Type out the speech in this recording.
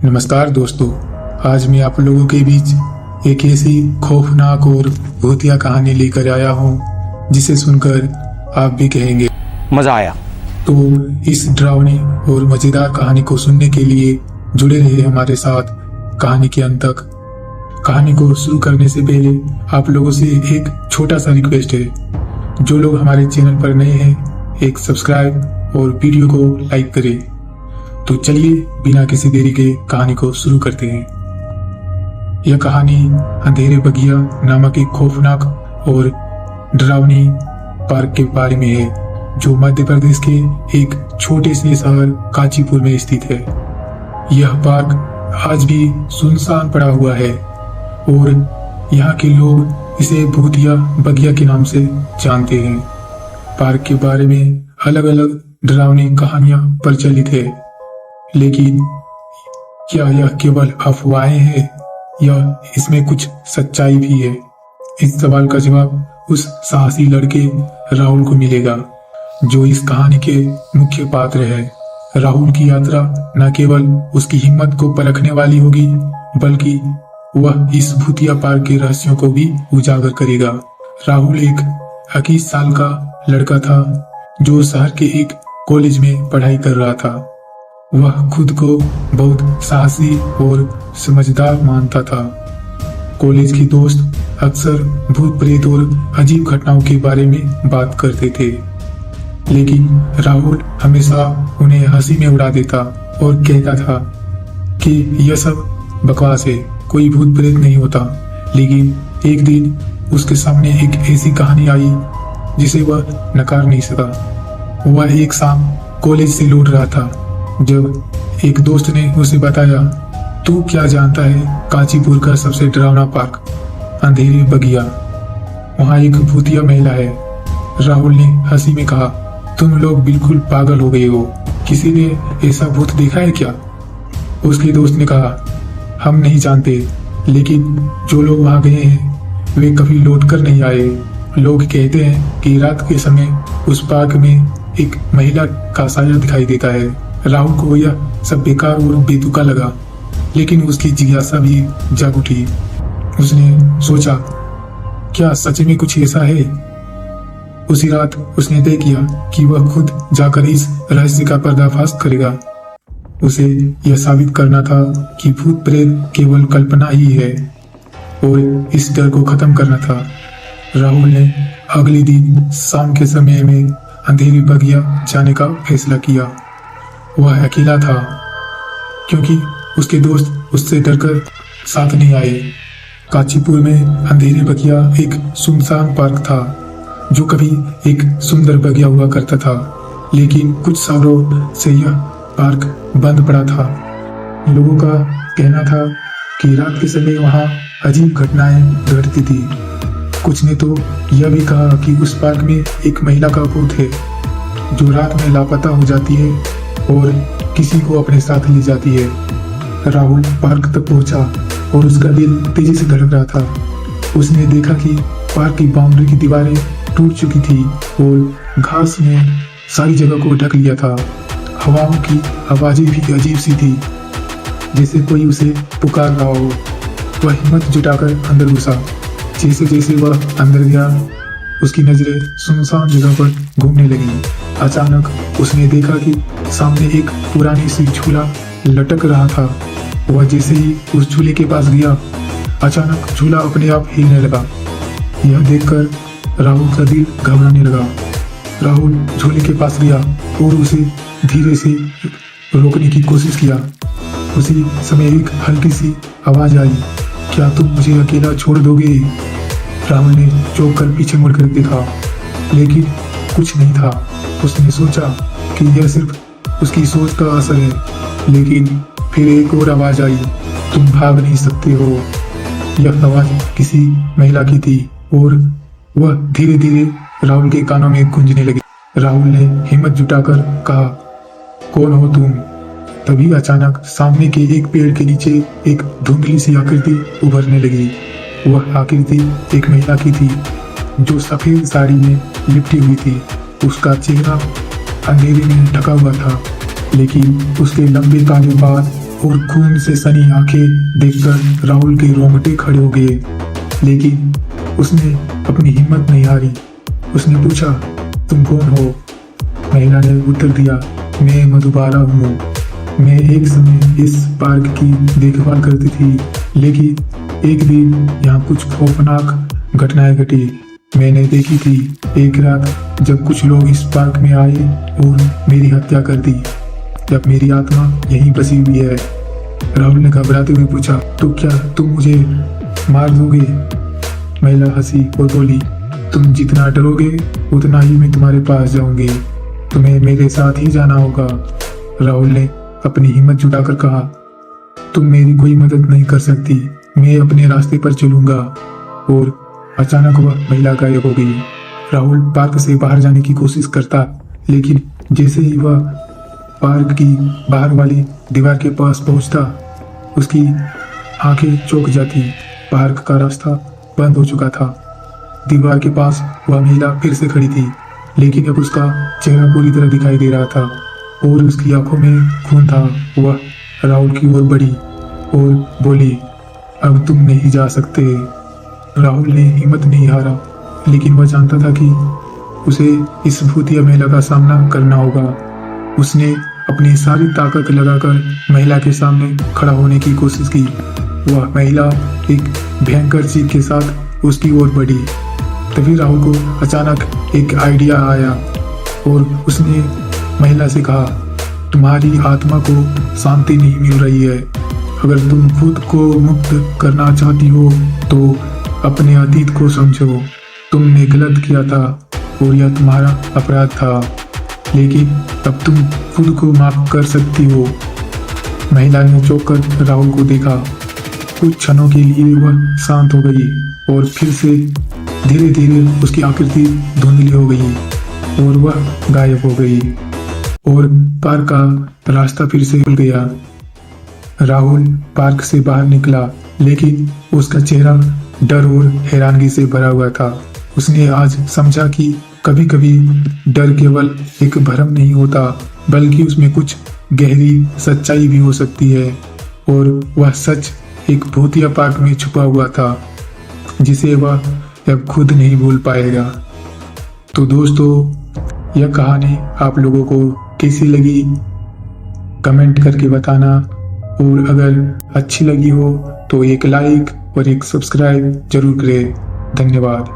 नमस्कार दोस्तों, आज मैं आप लोगों के बीच एक ऐसी खौफनाक और भूतिया कहानी लेकर आया हूँ जिसे सुनकर आप भी कहेंगे मजा आया। तो इस डरावनी और मजेदार कहानी को सुनने के लिए जुड़े रहे हमारे साथ कहानी के अंत तक। कहानी को शुरू करने से पहले आप लोगों से एक छोटा सा रिक्वेस्ट है, जो लोग हमारे चैनल पर नए हैं एक सब्सक्राइब और वीडियो को लाइक करें। तो चलिए बिना किसी देरी के कहानी को शुरू करते हैं। यह कहानी अंधेरे बगिया नामक एक खौफनाक और डरावनी पार्क के बारे में है, जो मध्य प्रदेश के एक छोटे से शहर कांचीपुर में स्थित है। यह पार्क आज भी सुनसान पड़ा हुआ है और यहाँ के लोग इसे भूतिया बगिया के नाम से जानते हैं। पार्क के बारे में अलग अलग डरावनी कहानियां प्रचलित है, लेकिन क्या यह केवल अफवाहें हैं या इसमें कुछ सच्चाई भी है? इस सवाल का जवाब उस साहसी लड़के राहुल को मिलेगा, जो इस कहानी के मुख्य पात्र है। राहुल की यात्रा न केवल उसकी हिम्मत को परखने वाली होगी, बल्कि वह इस भूतिया पार्क के रहस्यों को भी उजागर करेगा। राहुल एक 21 साल का लड़का था जो शहर के एक कॉलेज में पढ़ाई कर रहा था। वह खुद को बहुत साहसी और समझदार मानता था। कॉलेज के दोस्त अक्सर भूत प्रेत और अजीब घटनाओं के बारे में बात करते थे, लेकिन राहुल हमेशा उन्हें हंसी में उड़ा देता और कहता था कि यह सब बकवास है, कोई भूत प्रेत नहीं होता। लेकिन एक दिन उसके सामने एक ऐसी कहानी आई जिसे वह नकार नहीं सका। वह एक शाम कॉलेज से लौट रहा था जब एक दोस्त ने उसे बताया, तू क्या जानता है कांचीपुर का सबसे डरावना पार्क अंधेरे बगिया, वहाँ एक भूतिया महिला है। राहुल ने हंसी में कहा, तुम लोग बिल्कुल पागल हो गए हो, किसी ने ऐसा भूत देखा है क्या? उसके दोस्त ने कहा, हम नहीं जानते, लेकिन जो लोग वहाँ गए हैं वे कभी लौट कर नहीं आए। लोग कहते हैं कि रात के समय उस पार्क में एक महिला का साया दिखाई देता है। राहुल को यह सब बेकार और बेतुका लगा, लेकिन उसकी जिज्ञासा भी जाग उठी। उसने सोचा, क्या सच में कुछ ऐसा है? उसी रात उसने तय किया कि वह खुद जाकर इस रहस्य का पर्दाफाश करेगा। उसे यह साबित करना था कि भूत प्रेत केवल कल्पना ही है और इस डर को खत्म करना था। राहुल ने अगले दिन शाम के समय में अंधेरी बगिया जाने का फैसला किया। वह अकेला था क्योंकि उसके दोस्त उससे डरकर साथ नहीं आए। कांचीपुर में अंधेरी बगिया एक सुनसान पार्क था, जो कभी एक सुंदर बगिया हुआ करता था, लेकिन कुछ सालों से यह पार्क बंद पड़ा था। लोगों का कहना था कि रात के समय वहां अजीब घटनाएं घटती थी। कुछ ने तो यह भी कहा कि उस पार्क में एक महिला का भूत है जो रात में लापता हो जाती है और किसी को अपने साथ ले जाती है। राहुल पार्क तक पहुंचा और उसका दिल तेजी से धड़क रहा था। उसने देखा कि पार्क की बाउंड्री की दीवारें टूट चुकी थी और घास ने सारी जगह को ढक लिया था। हवाओं की आवाजें भी अजीब सी थी, जैसे कोई उसे पुकार रहा हो। वह हिम्मत जुटाकर अंदर घुसा। जैसे जैसे वह अंदर गया, उसकी नजरें सुनसान जगह पर घूमने लगी। अचानक उसने देखा कि सामने एक पुरानी सी झूला लटक रहा था। वह जैसे ही उस झूले के पास गया, अचानक झूला अपने आप हिलने लगा। यह देखकर राहुल का दिल घबराने लगा। राहुल झूले के पास गया और उसे धीरे से रोकने की कोशिश किया। उसी समय एक हल्की सी आवाज आई, क्या तुम मुझे अकेला छोड़ दोगे? राहुल ने चौंक कर पीछे मुड़कर देखा, लेकिन कुछ नहीं था। उसने सोचा कि यह सिर्फ उसकी सोच का असर है, लेकिन फिर एक और आवाज आई, तुम भाग नहीं सकते हो। यह आवाज किसी महिला की थी और वह धीरे धीरे राहुल के कानों में गूंजने लगी। राहुल ने हिम्मत जुटाकर कहा, कौन हो तुम? तभी अचानक सामने के एक पेड़ के नीचे एक धुंधली सी आकृति उभरने लगी। वह आकृति एक महिला की थी जो सफेद साड़ी में लिपटी हुई थी। उसका चेहरा अंधेरे में ढका हुआ था, लेकिन उसके लंबे काले बाल और खून से सनी आंखें देखकर राहुल के रोंगटे खड़े हो गए, लेकिन उसने अपनी हिम्मत नहीं हारी। उसने पूछा, तुम कौन हो? महिला ने उत्तर दिया, मैं मधुबाला हूँ। मैं एक समय इस पार्क की देखभाल करती थी, लेकिन एक दिन यहाँ कुछ खौफनाक घटनाएं घटी। मैंने देखी थी एक रात जब कुछ लोग इस पार्क में आए और मेरी हत्या कर दी। जब मेरी आत्मा यहीं बसी हुई है। राहुल ने घबराते हुए पूछा, तो क्या तुम मुझे मार दोगे? महिला हंसी और बोली, तुम जितना डरोगे उतना ही मैं तुम्हारे पास जाऊंगी। तुम्हें मेरे साथ ही जाना होगा। राहुल ने अपनी हिम्मत जुटाकर कहा, तुम मेरी कोई मदद नहीं कर सकती। मैं अपने रास्ते पर चलूंगा। और अचानक वह महिला गायब हो गई। राहुल पार्क से बाहर जाने की कोशिश करता, लेकिन जैसे ही वह पार्क की बाहर वाली दीवार के पास पहुंचता, उसकी आंखें चौंक जाती। पार्क का रास्ता बंद हो चुका था। दीवार के पास वह महिला फिर से खड़ी थी, लेकिन अब उसका चेहरा पूरी तरह दिखाई दे रहा था और उसकी आंखों में खून था। वह राहुल की ओर बढ़ी और बोली, अब तुम नहीं जा सकते। राहुल ने हिम्मत नहीं हारा, लेकिन वह जानता था कि उसे इस भूतिया महिला का सामना करना होगा। उसने अपनी सारी ताकत लगाकर महिला के सामने खड़ा होने की कोशिश की। वह महिला एक भयंकर चीख के साथ उसकी ओर बढ़ी। तभी राहुल को अचानक एक आइडिया आया और उसने महिला से कहा, तुम्हारी आत्मा को शांति नहीं मिल रही है। अगर तुम खुद को मुक्त करना चाहती हो तो अपने अतीत को समझो। तुमने गलत किया था और यह तुम्हारा अपराध था, लेकिन अब तुम खुद को माफ कर सकती हो। महिला ने चौंक कर राहुल को देखा। कुछ क्षणों के लिए वह शांत हो गई और फिर से धीरे धीरे उसकी आकृति धुंधली हो गई और वह गायब हो गई और पार्क का रास्ता फिर से खुल गया। राहुल पार्क से बाहर निकला, लेकिन उसका चेहरा डर और हैरानगी से भरा हुआ था। उसने आज समझा कि कभी कभी डर केवल एक भ्रम नहीं होता, बल्कि उसमें कुछ गहरी सच्चाई भी हो सकती है। और वह सच एक भूतिया पार्क में छुपा हुआ था, जिसे वह अब खुद नहीं भूल पाएगा। तो दोस्तों, यह कहानी आप लोगों को कैसी लगी कमेंट करके बताना, और अगर अच्छी लगी हो तो एक लाइक और एक सब्सक्राइब जरूर करें। धन्यवाद।